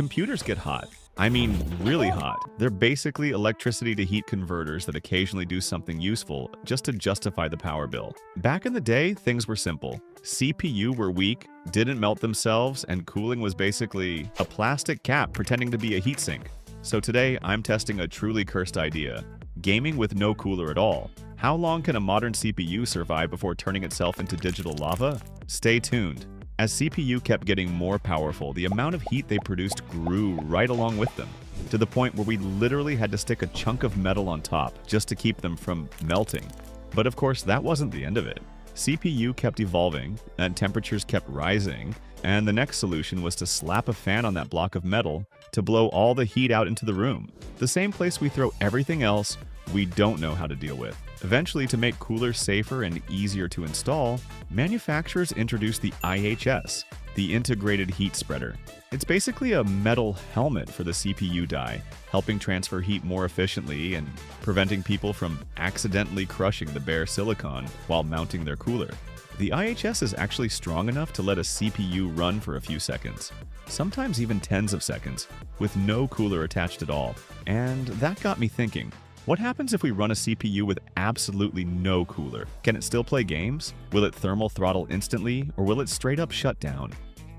computers get hot. I mean, really hot. They're basically electricity to heat converters that occasionally do something useful just to justify the power bill. Back in the day, things were simple. CPU were weak, didn't melt themselves, and cooling was basically a plastic cap pretending to be a heatsink. So today, I'm testing a truly cursed idea. Gaming with no cooler at all. How long can a modern CPU survive before turning itself into digital lava? Stay tuned. As CPU kept getting more powerful, the amount of heat they produced grew right along with them, to the point where we literally had to stick a chunk of metal on top just to keep them from melting. But of course, that wasn't the end of it. CPU kept evolving, and temperatures kept rising, and the next solution was to slap a fan on that block of metal to blow all the heat out into the room, the same place we throw everything else we don't know how to deal with. Eventually, to make coolers safer and easier to install, manufacturers introduced the IHS, the Integrated Heat Spreader. It's basically a metal helmet for the CPU die, helping transfer heat more efficiently and preventing people from accidentally crushing the bare silicon while mounting their cooler. The IHS is actually strong enough to let a CPU run for a few seconds, sometimes even tens of seconds, with no cooler attached at all. And that got me thinking. What happens if we run a CPU with absolutely no cooler? Can it still play games? Will it thermal throttle instantly, or will it straight up shut down?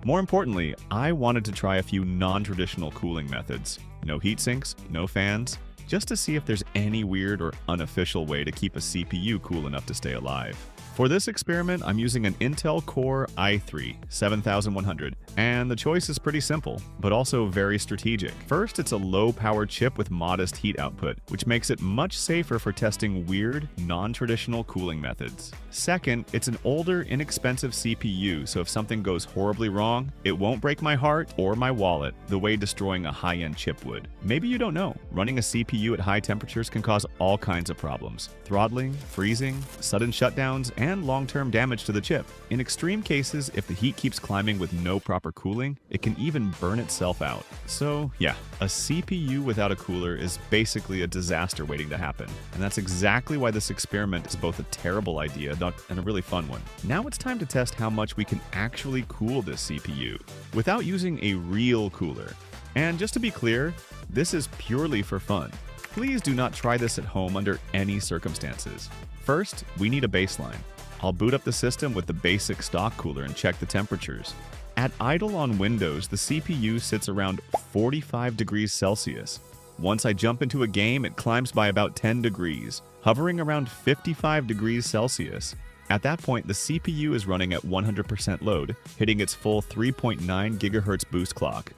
More importantly, I wanted to try a few non-traditional cooling methods. No heat sinks, no fans, just to see if there's any weird or unofficial way to keep a CPU cool enough to stay alive. For this experiment, I'm using an Intel Core i3 7100, and the choice is pretty simple, but also very strategic. First, it's a low-power chip with modest heat output, which makes it much safer for testing weird, non-traditional cooling methods. Second, it's an older, inexpensive CPU, so if something goes horribly wrong, it won't break my heart or my wallet the way destroying a high-end chip would. Maybe you don't know, running a CPU at high temperatures can cause all kinds of problems. Throttling, freezing, sudden shutdowns, and long-term damage to the chip. In extreme cases, if the heat keeps climbing with no proper cooling, it can even burn itself out. So yeah, a CPU without a cooler is basically a disaster waiting to happen. And that's exactly why this experiment is both a terrible idea and a really fun one. Now it's time to test how much we can actually cool this CPU without using a real cooler. And just to be clear, this is purely for fun. Please do not try this at home under any circumstances. First, we need a baseline. I'll boot up the system with the basic stock cooler and check the temperatures. At idle on Windows, the CPU sits around 45 degrees Celsius. Once I jump into a game, it climbs by about 10 degrees, hovering around 55 degrees Celsius. At that point, the CPU is running at 100% load, hitting its full 3.9 GHz boost clock.